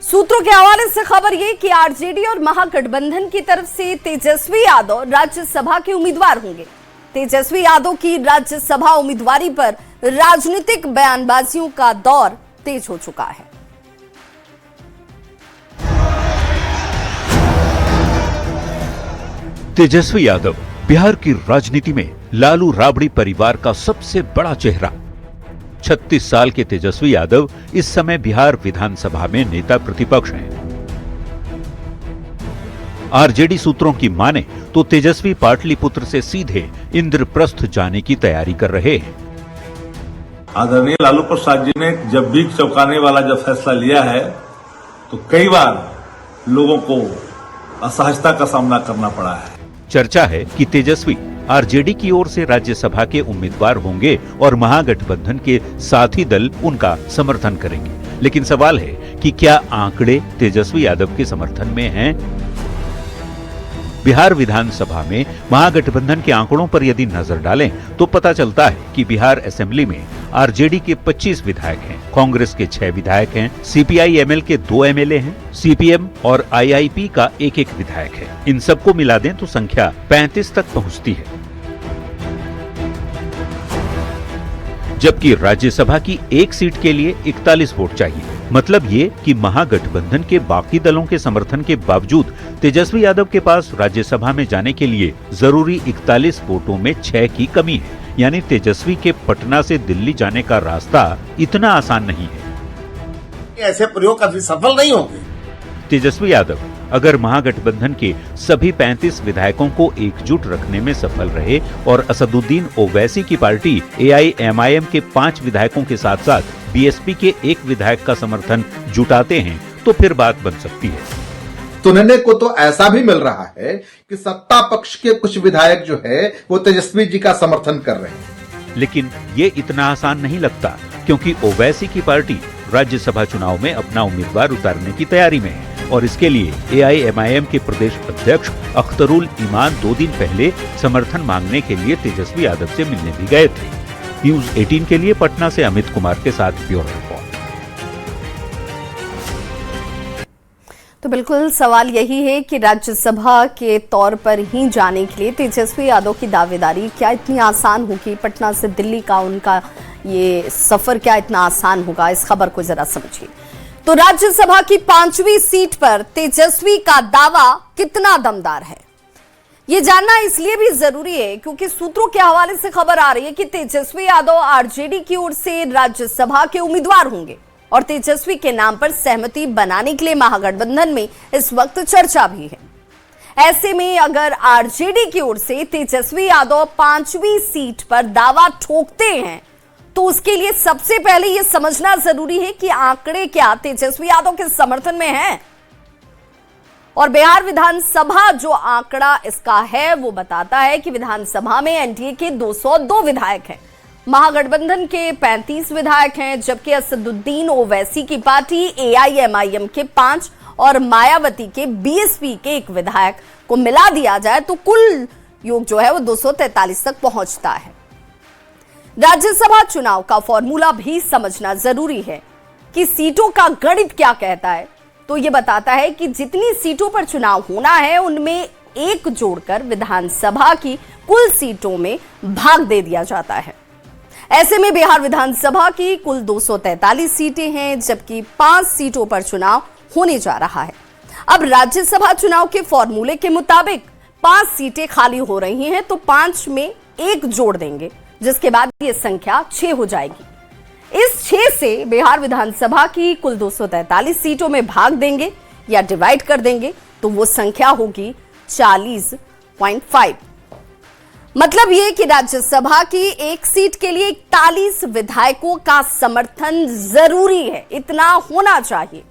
सूत्रों के हवाले से खबर ये कि आरजेडी और महागठबंधन की तरफ से तेजस्वी यादव राज्यसभा के उम्मीदवार होंगे। तेजस्वी यादव की राज्यसभा उम्मीदवारी पर राजनीतिक बयानबाजियों का दौर तेज हो चुका है। तेजस्वी यादव बिहार की राजनीति में लालू राबड़ी परिवार का सबसे बड़ा चेहरा। 36 साल के तेजस्वी यादव इस समय बिहार विधानसभा में नेता प्रतिपक्ष हैं। आरजेडी सूत्रों की माने तो तेजस्वी पाटलिपुत्र से सीधे इंद्रप्रस्थ जाने की तैयारी कर रहे हैं। आदरणीय लालू प्रसाद जी ने जब भी चौंकाने वाला जब फैसला लिया है तो कई बार लोगों को असहजता का सामना करना पड़ा है। चर्चा है कि तेजस्वी आरजेडी की ओर से राज्यसभा के उम्मीदवार होंगे और महागठबंधन के साथी दल उनका समर्थन करेंगे। लेकिन सवाल है कि क्या आंकड़े तेजस्वी यादव के समर्थन में हैं? बिहार विधानसभा में महागठबंधन के आंकड़ों पर यदि नजर डालें तो पता चलता है कि बिहार असेंबली में आरजेडी के 25 विधायक हैं, कांग्रेस के 6 विधायक हैं, सीपीआई-एमएल के 2 एमएलए हैं, सीपीएम और आईआईपी का 1-1 विधायक है। इन सबको मिला दें तो संख्या 35 तक पहुंचती है। जबकि राज्यसभा की एक सीट के लिए 41 वोट चाहिए। मतलब ये कि महागठबंधन के बाकी दलों के समर्थन के बावजूद तेजस्वी यादव के पास राज्यसभा में जाने के लिए जरूरी 41 वोटों में 6 की कमी है। यानी तेजस्वी के पटना से दिल्ली जाने का रास्ता इतना आसान नहीं है। ऐसे प्रयोग कभी सफल नहीं होंगे। तेजस्वी यादव अगर महागठबंधन के सभी 35 विधायकों को एकजुट रखने में सफल रहे और असदुद्दीन ओवैसी की पार्टी एआईएमआईएम के 5 विधायकों के साथ साथ बीएसपी के 1 विधायक का समर्थन जुटाते हैं तो फिर बात बन सकती है। सुनने को तो ऐसा भी मिल रहा है कि सत्ता पक्ष के कुछ विधायक जो है वो तेजस्वी जी का समर्थन कर रहे हैं। लेकिन ये इतना आसान नहीं लगता, क्योंकि ओवैसी की पार्टी राज्यसभा चुनाव में अपना उम्मीदवार उतारने की तैयारी में है और इसके लिए एआईएमआईएम के प्रदेश अध्यक्ष अख्तरुल ईमान 2 दिन पहले समर्थन मांगने के लिए तेजस्वी यादव से मिलने भी गए थे। न्यूज 18 के लिए पटना से अमित कुमार के साथ ब्यूरो रिपोर्ट। तो बिल्कुल सवाल यही है कि राज्यसभा के तौर पर ही जाने के लिए तेजस्वी यादव की दावेदारी क्या इतनी आसान होगी? पटना से दिल्ली का उनका ये सफर क्या इतना आसान होगा? इस खबर को जरा समझिए। तो राज्यसभा की 5वीं सीट पर तेजस्वी का दावा कितना दमदार है, ये जानना इसलिए भी जरूरी है क्योंकि सूत्रों के हवाले से खबर आ रही है कि तेजस्वी यादव आरजेडी की ओर से राज्यसभा के उम्मीदवार होंगे और तेजस्वी के नाम पर सहमति बनाने के लिए महागठबंधन में इस वक्त चर्चा भी है। ऐसे में अगर आरजेडी की ओर से तेजस्वी यादव 5वीं सीट पर दावा ठोकते हैं तो उसके लिए सबसे पहले यह समझना जरूरी है कि आंकड़े क्या तेजस्वी यादव के समर्थन में हैं। और बिहार विधानसभा जो आंकड़ा इसका है वो बताता है कि विधानसभा में एनडीए के 202 विधायक हैं, महागठबंधन के 35 विधायक हैं, जबकि असदुद्दीन ओवैसी की पार्टी एआईएमआईएम के 5 और मायावती के बीएसपी के 1 विधायक को मिला दिया जाए तो कुल योग जो है वो 243 तक पहुंचता है। राज्यसभा चुनाव का फॉर्मूला भी समझना जरूरी है कि सीटों का गणित क्या कहता है। तो ये बताता है कि जितनी सीटों पर चुनाव होना है उनमें 1 जोड़कर विधानसभा की कुल सीटों में भाग दे दिया जाता है। ऐसे में बिहार विधानसभा की कुल 243 सीटें हैं, जबकि 5 सीटों पर चुनाव होने जा रहा है। अब राज्यसभा चुनाव के फॉर्मूले के मुताबिक 5 सीटें खाली हो रही हैं तो 5 में 1 जोड़ देंगे, जिसके बाद ये संख्या 6 हो जाएगी। इस 6 से बिहार विधानसभा की कुल 243 सीटों में भाग देंगे या डिवाइड कर देंगे तो वो संख्या होगी 40.5। मतलब ये कि राज्यसभा की एक सीट के लिए 41 विधायकों का समर्थन जरूरी है, इतना होना चाहिए।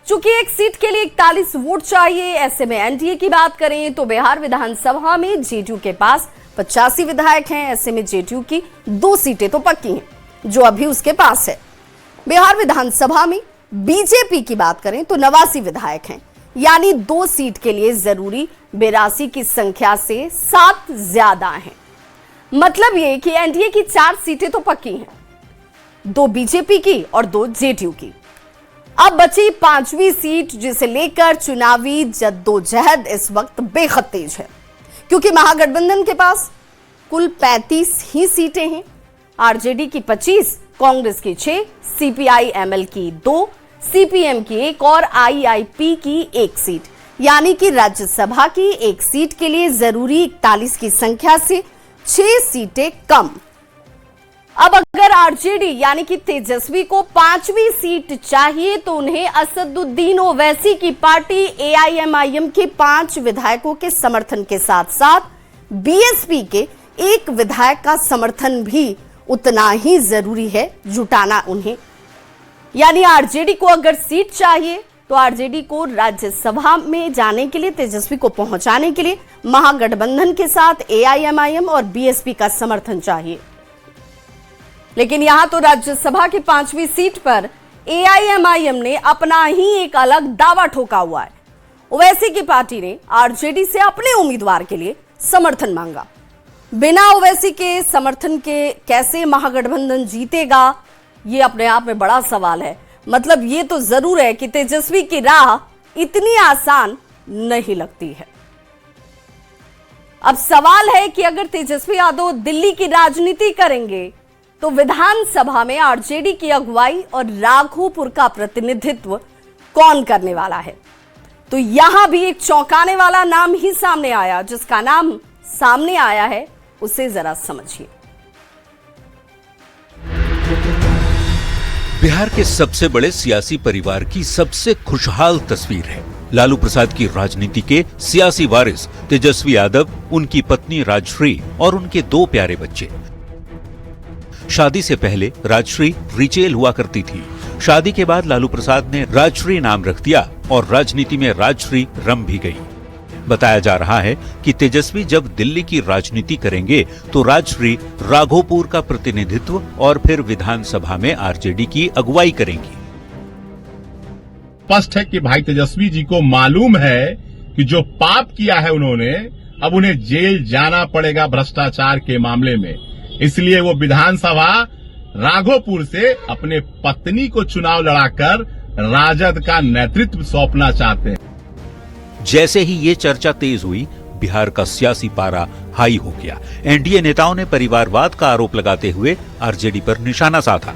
चूंकि एक सीट के लिए 41 वोट चाहिए, ऐसे में एनडीए की बात करें तो बिहार विधानसभा में जेडीयू के पास 85 विधायक हैं। ऐसे में जेडीयू की 2 सीटें तो पक्की हैं जो अभी उसके पास है। बिहार विधानसभा में बीजेपी की बात करें तो 89 विधायक हैं, यानी 2 सीट के लिए जरूरी 82 की संख्या से 7 ज्यादा हैं। मतलब ये कि एनडीए की 4 सीटें तो पक्की हैं, 2 बीजेपी की और 2 जेडीयू की। अब बची 5वीं सीट, जिसे लेकर चुनावी जद्दोजहद इस वक्त बेहद तेज है, क्योंकि महागठबंधन के पास कुल 35 ही सीटें हैं। आरजेडी की 25, कांग्रेस की 6, सीपीआई-एमएल की 2, सीपीएम की 1 और आईआईपी की 1 सीट, यानी कि राज्यसभा की 1 सीट के लिए जरूरी 41 की संख्या से 6 सीटें कम। अब अगर आरजेडी यानी कि तेजस्वी को 5वीं सीट चाहिए तो उन्हें असदुद्दीन ओवैसी की पार्टी एआईएमआईएम के 5 विधायकों के समर्थन के साथ साथ बीएसपी के 1 विधायक का समर्थन भी उतना ही जरूरी है जुटाना उन्हें। यानी आरजेडी को अगर सीट चाहिए तो आरजेडी को राज्यसभा में जाने के लिए, तेजस्वी को पहुंचाने के लिए महागठबंधन के साथ एआईएमआईएम और बीएसपी का समर्थन चाहिए। लेकिन यहां तो राज्यसभा की 5वीं सीट पर एआईएमआईएम ने अपना ही एक अलग दावा ठोका हुआ है। ओवैसी की पार्टी ने आरजेडी से अपने उम्मीदवार के लिए समर्थन मांगा। बिना ओवैसी के समर्थन के कैसे महागठबंधन जीतेगा, ये अपने आप में बड़ा सवाल है। मतलब ये तो जरूर है कि तेजस्वी की राह इतनी आसान नहीं लगती है। अब सवाल है कि अगर तेजस्वी यादव दिल्ली की राजनीति करेंगे तो विधानसभा में आरजेडी की अगुवाई और राघोपुर का प्रतिनिधित्व कौन करने वाला है? तो यहां भी एक चौंकाने वाला नाम ही सामने आया। जिसका नाम सामने आया है उसे जरा समझिए। बिहार के सबसे बड़े सियासी परिवार की सबसे खुशहाल तस्वीर है। लालू प्रसाद की राजनीति के सियासी वारिस तेजस्वी यादव, उनकी पत्नी राजश्री और उनके 2 प्यारे बच्चे। शादी से पहले राजश्री रिचेल हुआ करती थी। शादी के बाद लालू प्रसाद ने राजश्री नाम रख दिया और राजनीति में राजश्री रम भी गई। बताया जा रहा है कि तेजस्वी जब दिल्ली की राजनीति करेंगे तो राजश्री राघोपुर का प्रतिनिधित्व और फिर विधानसभा में आरजेडी की अगुवाई करेंगी। स्पष्ट है कि भाई तेजस्वी जी को मालूम है कि जो पाप किया है उन्होंने, अब उन्हें जेल जाना पड़ेगा भ्रष्टाचार के मामले में। इसलिए वो विधानसभा राघोपुर से अपने पत्नी को चुनाव लड़ाकर राजद का नेतृत्व सौंपना चाहते हैं। जैसे ही ये चर्चा तेज हुई, बिहार का सियासी पारा हाई हो गया। एनडीए नेताओं ने परिवारवाद का आरोप लगाते हुए आरजेडी पर निशाना साधा।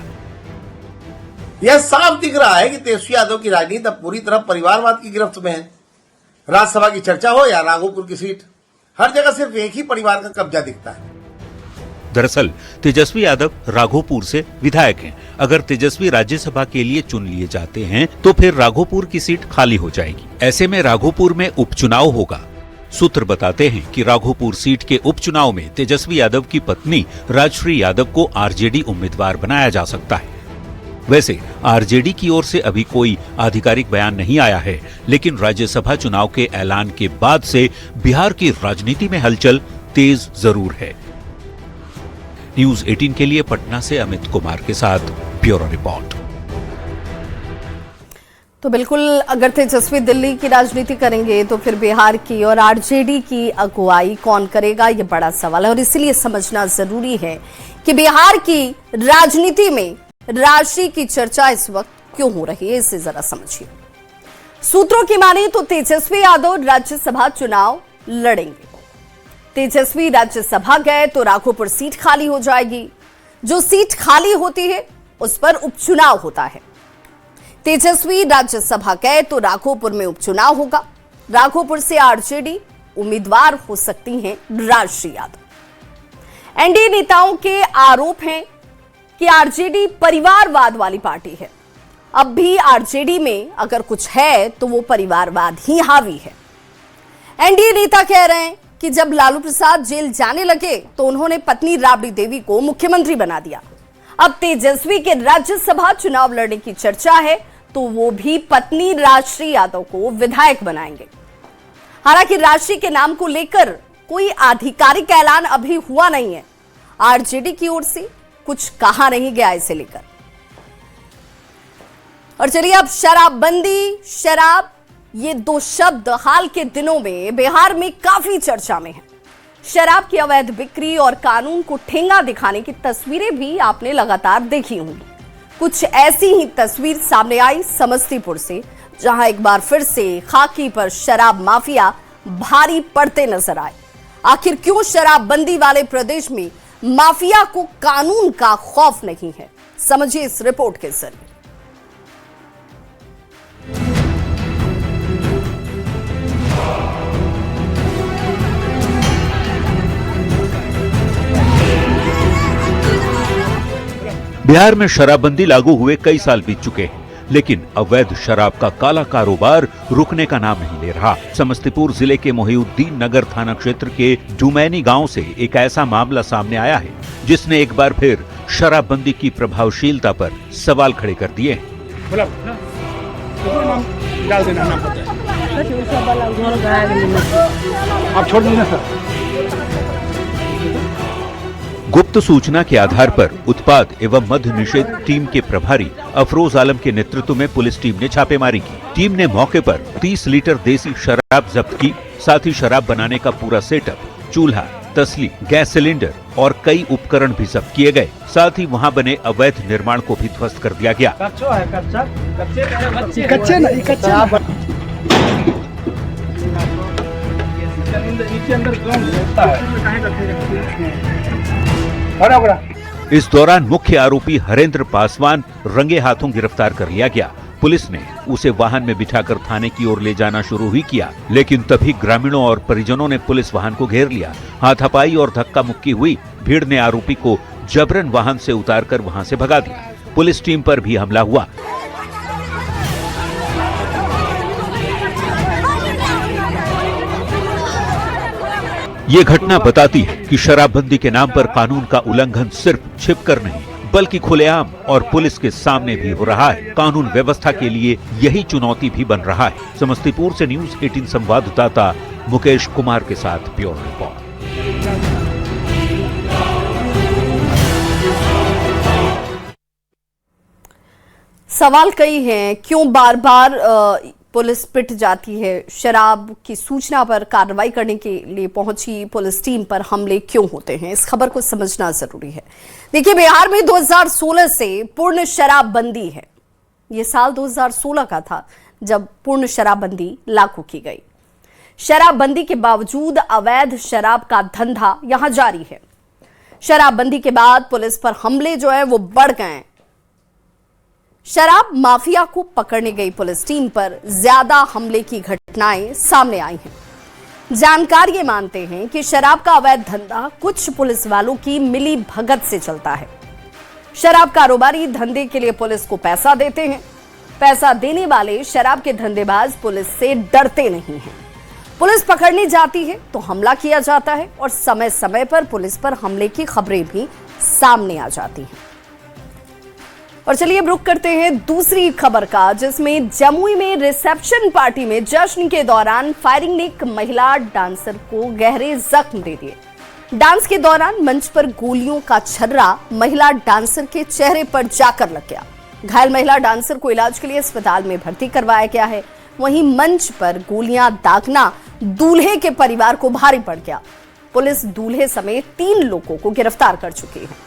यह साफ दिख रहा है कि तेजस्वी यादव की राजनीति अब पूरी तरह परिवारवाद की गिरफ्त में है। राज्यसभा की चर्चा हो या राघोपुर की सीट, हर जगह सिर्फ एक ही परिवार का कब्जा दिखता है। दरअसल तेजस्वी यादव राघोपुर से विधायक हैं। अगर तेजस्वी राज्यसभा के लिए चुन लिए जाते हैं तो फिर राघोपुर की सीट खाली हो जाएगी। ऐसे में राघोपुर में उपचुनाव होगा। सूत्र बताते हैं कि राघोपुर सीट के उपचुनाव में तेजस्वी यादव की पत्नी राजश्री यादव को आरजेडी उम्मीदवार बनाया जा सकता है। वैसे आरजेडी की ओर से अभी कोई आधिकारिक बयान नहीं आया है, लेकिन राज्यसभा चुनाव के ऐलान के बाद से बिहार की राजनीति में हलचल तेज जरूर है। न्यूज 18 के लिए पटना से अमित कुमार के साथ ब्यूरो रिपोर्ट। तो बिल्कुल, अगर तेजस्वी दिल्ली की राजनीति करेंगे तो फिर बिहार की और आरजेडी की अगुवाई कौन करेगा, ये बड़ा सवाल है। और इसलिए समझना जरूरी है कि बिहार की राजनीति में राशि की चर्चा इस वक्त क्यों हो रही है, इसे जरा समझिए। सूत्रों की माने तो तेजस्वी यादव राज्यसभा चुनाव लड़ेंगे। तेजस्वी राज्यसभा गए तो राघोपुर सीट खाली हो जाएगी। जो सीट खाली होती है उस पर उपचुनाव होता है। तेजस्वी राज्यसभा गए तो राघोपुर में उपचुनाव होगा। राघोपुर से आरजेडी उम्मीदवार हो सकती हैं राजश्री यादव। एनडीए नेताओं के आरोप हैं कि आरजेडी परिवारवाद वाली पार्टी है। अब भी आरजेडी में अगर कुछ है तो वो परिवारवाद ही हावी है। एनडीए नेता कह रहे हैं कि जब लालू प्रसाद जेल जाने लगे तो उन्होंने पत्नी राबड़ी देवी को मुख्यमंत्री बना दिया। अब तेजस्वी के राज्यसभा चुनाव लड़ने की चर्चा है तो वो भी पत्नी राजश्री यादव को विधायक बनाएंगे। हालांकि राजश्री के नाम को लेकर कोई आधिकारिक ऐलान अभी हुआ नहीं है। आरजेडी की ओर से कुछ कहा नहीं गया इसे लेकर। और चलिए अब शराबबंदी, शराब, ये 2 शब्द हाल के दिनों में बिहार में काफी चर्चा में है। शराब की अवैध बिक्री और कानून को ठेंगा दिखाने की तस्वीरें भी आपने लगातार देखी होंगी। कुछ ऐसी ही तस्वीर सामने आई समस्तीपुर से, जहां एक बार फिर से खाकी पर शराब माफिया भारी पड़ते नजर आए। आखिर क्यों शराबबंदी वाले प्रदेश में माफिया को कानून का खौफ नहीं है, समझिए इस रिपोर्ट के जरिए। बिहार में शराबबंदी लागू हुए कई साल बीत चुके हैं, लेकिन अवैध शराब का काला कारोबार रुकने का नाम नहीं ले रहा। समस्तीपुर जिले के मोहिउद्दीन नगर थाना क्षेत्र के डुमैनी गांव से एक ऐसा मामला सामने आया है जिसने एक बार फिर शराबबंदी की प्रभावशीलता पर सवाल खड़े कर दिए हैं। आप छोड़ दीजिए सर। गुप्त सूचना के आधार पर उत्पाद एवं मद्य निषेध टीम के प्रभारी अफरोज आलम के नेतृत्व में पुलिस टीम ने छापेमारी की। टीम ने मौके पर 30 लीटर देसी शराब जब्त की। साथ ही शराब बनाने का पूरा सेटअप, चूल्हा, तसली, गैस सिलेंडर और कई उपकरण भी जब्त किए गए। साथ ही वहां बने अवैध निर्माण को भी ध्वस्त कर दिया गया। इस दौरान मुख्य आरोपी हरेंद्र पासवान रंगे हाथों गिरफ्तार कर लिया गया। पुलिस ने उसे वाहन में बिठाकर थाने की ओर ले जाना शुरू ही किया, लेकिन तभी ग्रामीणों और परिजनों ने पुलिस वाहन को घेर लिया। हाथापाई और धक्का मुक्की हुई। भीड़ ने आरोपी को जबरन वाहन से उतारकर वहां से भगा दिया। पुलिस टीम पर भी हमला हुआ। ये घटना बताती है कि शराबबंदी के नाम पर कानून का उल्लंघन सिर्फ छिपकर नहीं, बल्कि खुलेआम और पुलिस के सामने भी हो रहा है। कानून व्यवस्था के लिए यही चुनौती भी बन रहा है। समस्तीपुर से न्यूज़ 18 संवाददाता मुकेश कुमार के साथ ब्यूरो रिपोर्ट। सवाल कई हैं, क्यों बार बार पुलिस पिट जाती है? शराब की सूचना पर कार्रवाई करने के लिए पहुंची पुलिस टीम पर हमले क्यों होते हैं? इस खबर को समझना जरूरी है। देखिए, बिहार में 2016 से पूर्ण शराबबंदी है। ये साल 2016 का था जब पूर्ण शराबबंदी लागू की गई। शराबबंदी के बावजूद अवैध शराब का धंधा यहां जारी है। शराबबंदी के बाद पुलिस पर हमले जो है वो बढ़ गए। शराब माफिया को पकड़ने गई पुलिस टीम पर ज्यादा हमले की घटनाएं सामने आई हैं। जानकार ये मानते हैं कि शराब का अवैध धंधा कुछ पुलिस वालों की मिली भगत से चलता है। शराब कारोबारी धंधे के लिए पुलिस को पैसा देते हैं। पैसा देने वाले शराब के धंधेबाज पुलिस से डरते नहीं हैं। पुलिस पकड़ने जाती है तो हमला किया जाता है और समय समय पर पुलिस पर हमले की खबरें भी सामने आ जाती हैं। और चलिए अब रुख करते हैं दूसरी खबर का, जिसमें जमुई में रिसेप्शन पार्टी में जश्न के दौरान फायरिंग ने एक महिला डांसर को गहरे जख्म दे दिए। डांस के दौरान मंच पर गोलियों का छर्रा महिला डांसर के चेहरे पर जाकर लग गया। घायल महिला डांसर को इलाज के लिए अस्पताल में भर्ती करवाया गया है। वहीं मंच पर गोलियां दागना दूल्हे के परिवार को भारी पड़ गया। पुलिस दूल्हे समेत 3 लोगों को गिरफ्तार कर चुकी है।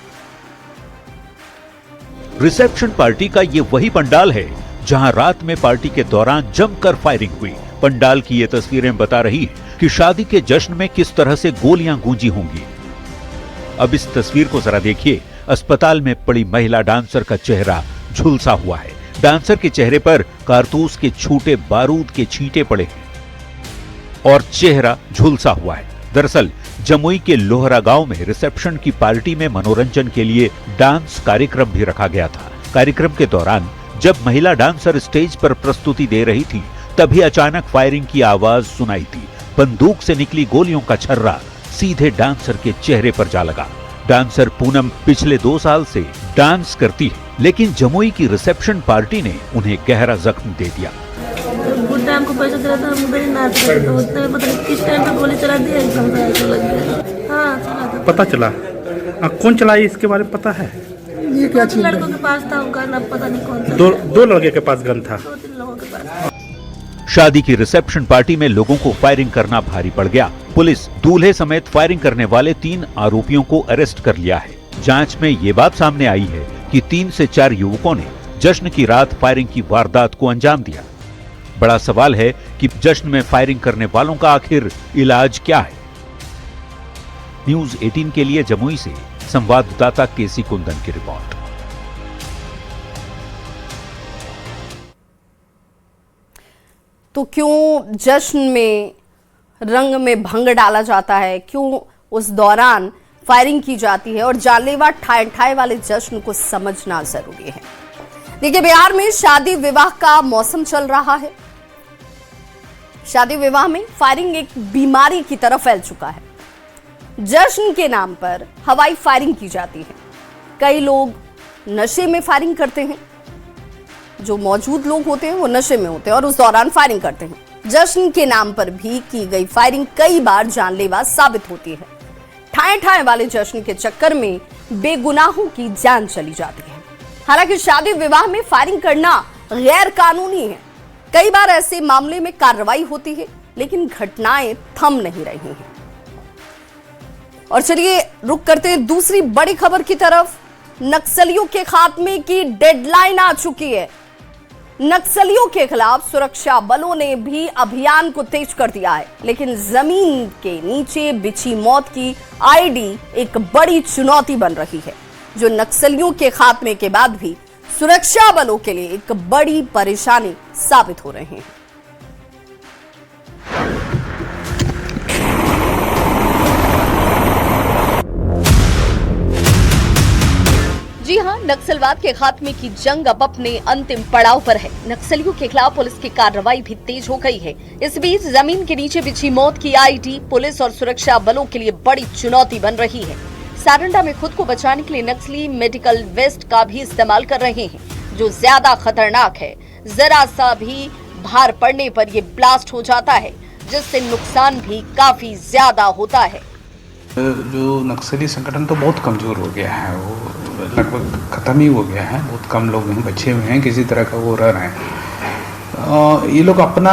रिसेप्शन पार्टी का ये वही पंडाल है जहां रात में पार्टी के दौरान जमकर फायरिंग हुई। पंडाल की ये तस्वीरें बता रही है कि शादी के जश्न में किस तरह से गोलियां गूंजी होंगी। अब इस तस्वीर को जरा देखिए। अस्पताल में पड़ी महिला डांसर का चेहरा झुलसा हुआ है। डांसर के चेहरे पर कारतूस के छूटे बारूद के छींटे पड़े हैं और चेहरा झुलसा हुआ है। दरअसल जमुई के लोहरा गांव में रिसेप्शन की पार्टी में मनोरंजन के लिए डांस कार्यक्रम भी रखा गया था। कार्यक्रम के दौरान जब महिला डांसर स्टेज पर प्रस्तुति दे रही थी, तभी अचानक फायरिंग की आवाज सुनाई थी। बंदूक से निकली गोलियों का छर्रा सीधे डांसर के चेहरे पर जा लगा। डांसर पूनम पिछले 2 साल से डांस करती है, लेकिन जमुई की रिसेप्शन पार्टी ने उन्हें गहरा जख्म दे दिया। गुड टाइम को पैसा दिया था, हम उधर ही नाच रहे थे, तो उतने में पता नहीं किस टाइम पे गोली चला दी, एकदम से ऐसा लग गया। हाँ, चला था। पता चला कौन चलाई इसके बारे में पता है? ये क्या चीज? लड़कों के पास था उनका नाम, पता नहीं कौन सा। दो लड़के के पास गन था। 2-3 लोगों के पास। शादी की रिसेप्शन पार्टी में लोगों को फायरिंग करना भारी पड़ गया। पुलिस दूल्हे समेत फायरिंग करने वाले 3 आरोपियों को अरेस्ट कर लिया है। जांच में ये बात सामने आई है कि 3 से 4 युवकों ने जश्न की रात फायरिंग की वारदात को अंजाम दिया। बड़ा सवाल है कि जश्न में फायरिंग करने वालों का आखिर इलाज क्या है। न्यूज़ 18 के लिए जमुई से संवाददाता केसी कुंदन की रिपोर्ट। तो क्यों जश्न में रंग में भंग डाला जाता है, क्यों उस दौरान फायरिंग की जाती है और जानलेवा ठाए वाले जश्न को समझना जरूरी है। देखिए, बिहार में शादी विवाह का मौसम चल रहा है। शादी विवाह में फायरिंग एक बीमारी की तरह फैल चुका है। जश्न के नाम पर हवाई फायरिंग की जाती है। कई लोग नशे में फायरिंग करते हैं, जो मौजूद लोग होते हैं वो नशे में होते हैं और उस दौरान फायरिंग करते हैं। जश्न के नाम पर भी की गई फायरिंग कई बार जानलेवा साबित होती है। ठाए वाले जश्न के चक्कर में बेगुनाहों की जान चली जाती है। हालांकि शादी विवाह में फायरिंग करना गैर कानूनी है। कई बार ऐसे मामले में कार्रवाई होती है, लेकिन घटनाएं थम नहीं रही हैं। और चलिए रुक करते हैं दूसरी बड़ी खबर की तरफ। नक्सलियों के खात्मे की डेडलाइन आ चुकी है। नक्सलियों के खिलाफ सुरक्षा बलों ने भी अभियान को तेज कर दिया है, लेकिन जमीन के नीचे बिछी मौत की आईडी एक बड़ी चुनौती बन रही है, जो नक्सलियों के खात्मे के बाद भी सुरक्षा बलों के लिए एक बड़ी परेशानी साबित हो रहे हैं। जी हां, नक्सलवाद के खात्मे की जंग अब अपने अंतिम पड़ाव पर है। नक्सलियों के खिलाफ पुलिस की कार्रवाई भी तेज हो गई है। इस बीच जमीन के नीचे बिछी मौत की आईडी पुलिस और सुरक्षा बलों के लिए बड़ी चुनौती बन रही है। सारंडा में खुद को बचाने के लिए नक्सली मेडिकल वेस्ट का भी इस्तेमाल कर रहे हैं, जो ज्यादा खतरनाक है। जरा सा भी भार पड़ने पर यह ब्लास्ट हो जाता है, जिससे नुकसान भी काफी ज्यादा होता है। जो नक्सली संगठन तो बहुत कमजोर हो गया है, वो लगभग खत्म ही हो गया है। बहुत कम लोग हैं बचे हुए हैं, किसी तरह का वो रह रहे हैं। ये लोग अपना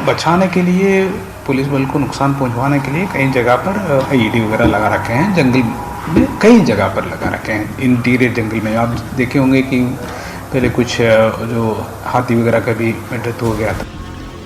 बचाने के लिए, पुलिस बल को नुकसान पहुंचवाने के लिए कई जगह पर आईईडी वगैरह लगा रखे हैं। जंगल में कई जगह पर लगा रखे हैं। इंटीरियर जंगल में आप देखे होंगे कि पहले कुछ जो हाथी वगैरह का भी मृत्यु हो गया था।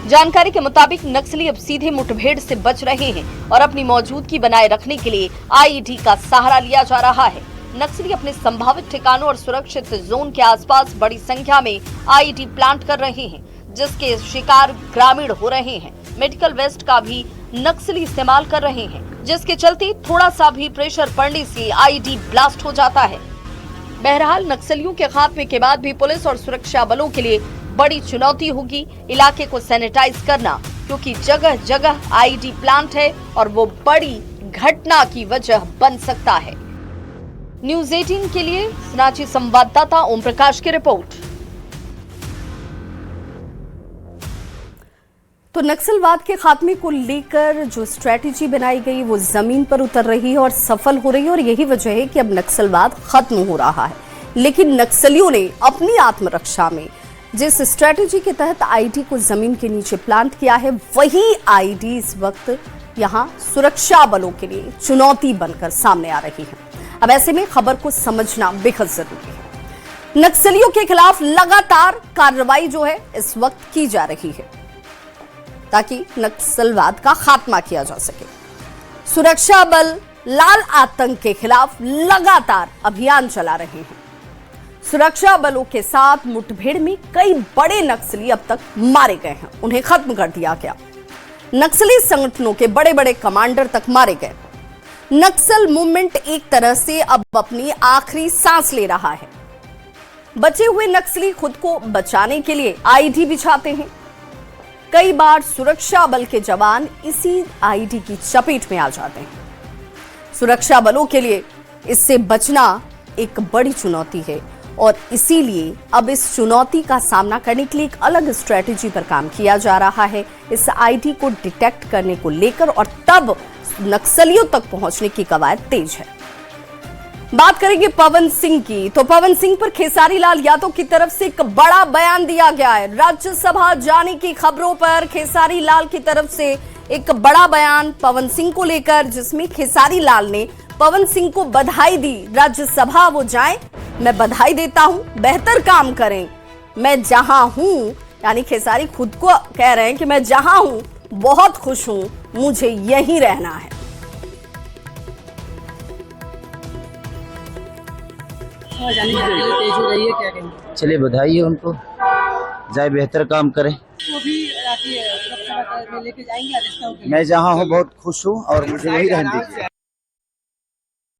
जानकारी के मुताबिक नक्सली अब सीधे मुठभेड़ से बच रहे हैं और अपनी मौजूदगी बनाए रखने के लिए आईईडी का सहारा लिया जा रहा है। नक्सली अपने संभावित ठिकानों और सुरक्षित जोन के आसपास बड़ी संख्या में आईईडी प्लांट कर रहे हैं, जिसके शिकार ग्रामीण हो रहे हैं। मेडिकल वेस्ट का भी नक्सली इस्तेमाल कर रहे हैं, जिसके चलते थोड़ा सा भी प्रेशर पड़ने से आईईडी ब्लास्ट हो जाता है। बहरहाल नक्सलियों के खात्मे के बाद भी पुलिस और सुरक्षा बलों के लिए बड़ी चुनौती होगी इलाके को सैनिटाइज करना, क्योंकि जगह जगह आईईडी प्लांट है और वो बड़ी घटना की वजह बन सकता है। न्यूज़ 18 के लिए रांची संवाददाता ओम प्रकाश की रिपोर्ट। तो नक्सलवाद के खात्मे को लेकर जो स्ट्रेटेजी बनाई गई वो जमीन पर उतर रही है और सफल हो रही है, और यही वजह है कि अब नक्सलवाद खत्म हो रहा है। लेकिन नक्सलियों ने अपनी आत्मरक्षा में जिस स्ट्रेटेजी के तहत आईईडी को जमीन के नीचे प्लांट किया है, वही आईईडी इस वक्त यहां सुरक्षा बलों के लिए चुनौती बनकर सामने आ रही है। अब ऐसे में खबर को समझना बेहद जरूरी है। नक्सलियों के खिलाफ लगातार कार्रवाई जो है इस वक्त की जा रही है, ताकि नक्सलवाद का खात्मा किया जा सके। सुरक्षा बल लाल आतंक के खिलाफ लगातार अभियान चला रहे हैं। सुरक्षा बलों के साथ मुठभेड़ में कई बड़े नक्सली अब तक मारे गए हैं, उन्हें खत्म कर दिया गया। नक्सली संगठनों के बड़े बड़े कमांडर तक मारे गए। नक्सल मूवमेंट एक तरह से अब अपनी आखिरी सांस ले रहा है। बचे हुए नक्सली खुद को बचाने के लिए आईईडी बिछाते हैं। कई बार सुरक्षा बल के जवान इसी आईईडी की चपेट में आ जाते हैं। सुरक्षा बलों के लिए इससे बचना एक बड़ी चुनौती है, और इसीलिए अब इस चुनौती का सामना करने के लिए एक अलग स्ट्रेटेजी पर काम किया जा रहा है, इस आईईडी को डिटेक्ट करने को लेकर, और तब नक्सलियों तक पहुंचने की कवायद तेज है। बात करेंगे पवन सिंह की, तो पवन सिंह पर खेसारी लाल यादव की तरफ से एक बड़ा बयान दिया गया है। राज्यसभा जाने की खबरों पर खेसारी लाल की तरफ से एक बड़ा बयान पवन सिंह को लेकर, जिसमें खेसारी लाल ने पवन सिंह को बधाई दी। राज्यसभा वो जाएं मैं बधाई देता हूं, बेहतर काम करें। मैं जहां हूं, यानी खेसारी खुद को कह रहे हैं कि मैं जहां हूं बहुत खुश हूं, मुझे यहीं रहना है। चलिए बधाई है उनको, जाए बेहतर काम करे। मैं जहाँ हूँ बहुत खुश हूँ और मुझे यही रहने दीजिए।